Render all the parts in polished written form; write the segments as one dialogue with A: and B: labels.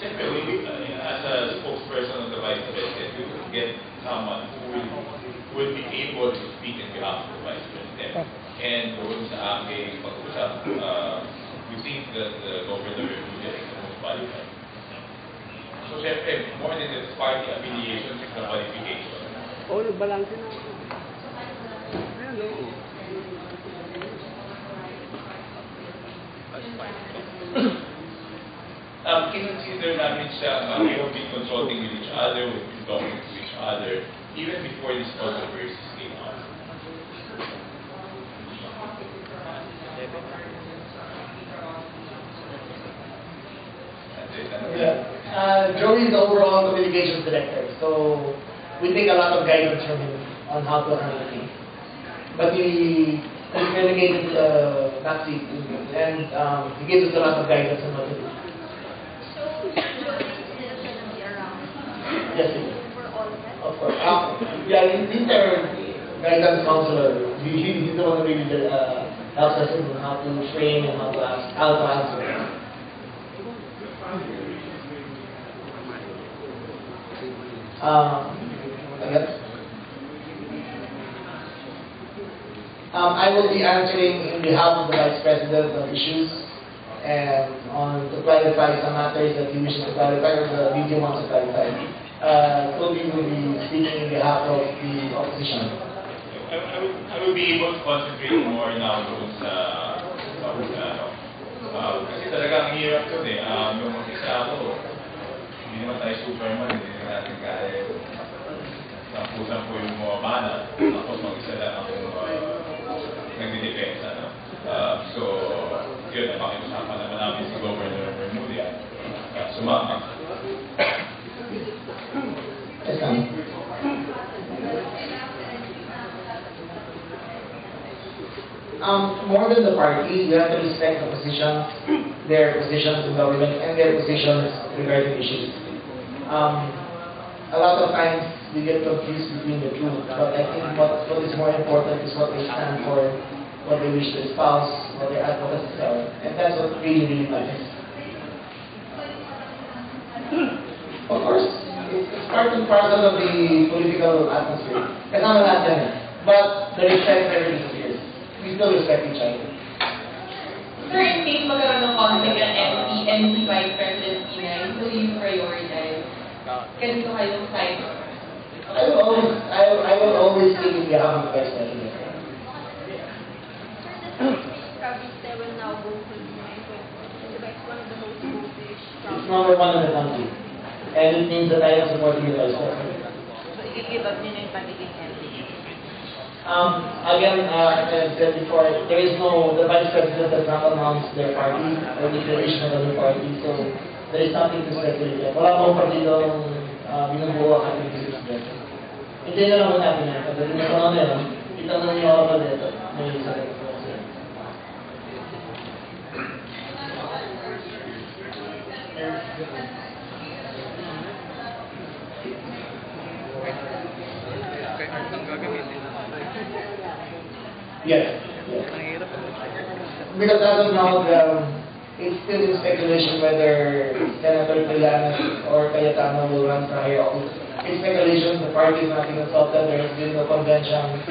A: Siyempre, as a spokesperson of the Vice President, we would get someone who will be able to speak on behalf of the Vice President. And doon sa aking pag-usap, we think that the Governor Revilla is the most qualified. So, siyempre, more than the party affiliation, it's the qualification.
B: Oh, nagbalansin na. Ayan, oo.
A: Consider namin siya, we have been consulting with each other, we've been talking to each other, even before this controversy came out.
C: Joey is the overall communications director, so we take a lot of guidance from him on how to handle things. But he communicated backseat and he gives us a lot of guidance on what to do. Yes, of course. Yeah, he's our guidance counselor. He's the one who really helps us in how to frame and how to ask, how to answer. I will be answering in behalf of the Vice President on issues and to clarify some matters that he wishes to clarify or the VP wants to clarify. Toby will be speaking in behalf of the opposition.
A: I will be able to concentrate more now doon sa kasi talaga ang hirap doon eh. Yung mag-isa ako, hindi naman tayo Superman, hindi naman natin kaya tampusan po yung mga banat. Ako mag-isa lang akong nagdidepensa. No? So, yun, napakiusapan naman namin si Governor Bermudia. Sumama.
C: More than the parties, we have to respect the positions, their positions in government, and their positions regarding issues. A lot of times we get confused between the two, but I think what is more important is what they stand for, what they wish to espouse, what their advocacy are, and that's what really matters. Of course, it's part and parcel of the political atmosphere. Kasama natin eh. But the respect never disappears. We still respect each other.
D: Sir, in case magkaroon ng conflict ng MP Vice President Pinay, will you prioritize? Ganito kayong side?
C: I will always speak in behalf of the Vice President.
E: Cavite will now go to it's one of the most voted.
C: It's number one in the country. And it means that I am supporting the Vice President.
E: So, i-give up nyo na yung pagiging MP?
C: Again, as I said before, there is the Vice President has not announced their party or the creation of a new party, so there is nothing to speculate. Wala pong partidong binubuo ang ating president. Hindi na lang natin yan. Kasi hindi ko na yun, itanong niyo ako pa dito. May isa rin. Yes. Because as of now, it's still in speculation whether Senator Trillanes or Cayetano will run for higher office. It's speculation, the party is not even consulted, there has been no convention,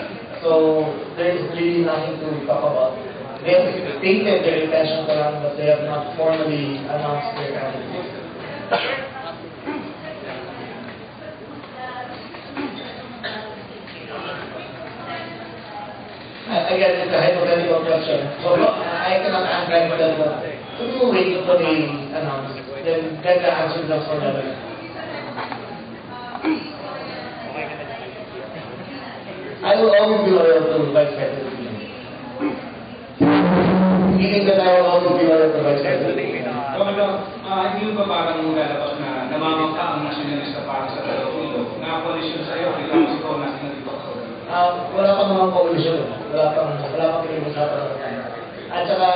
C: so there is really nothing to talk about. They have stated their intentions around, but they have not formally announced their candidates. Again, it's a hypothetical question, so I cannot answer that one. So we will wait until they announce, then get the answer just for that. I will always be loyal to Vice President. Meaning that I will always be loyal to Vice President.
F: Hindi ba parang lalabas na namamangka ang nasyonalista para sa Pilipino na koalisyon sa iyo, bilang ikaw na sinalito?
C: Wala pang mga coalition. Wala pang pinag-usapan. At saka,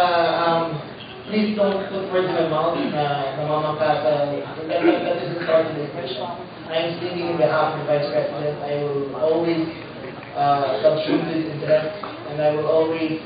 C: please don't put words in my mouth na namamangka sa... That is the start of the question. I am speaking on behalf of the Vice President. I will always subsume his interests, and I will always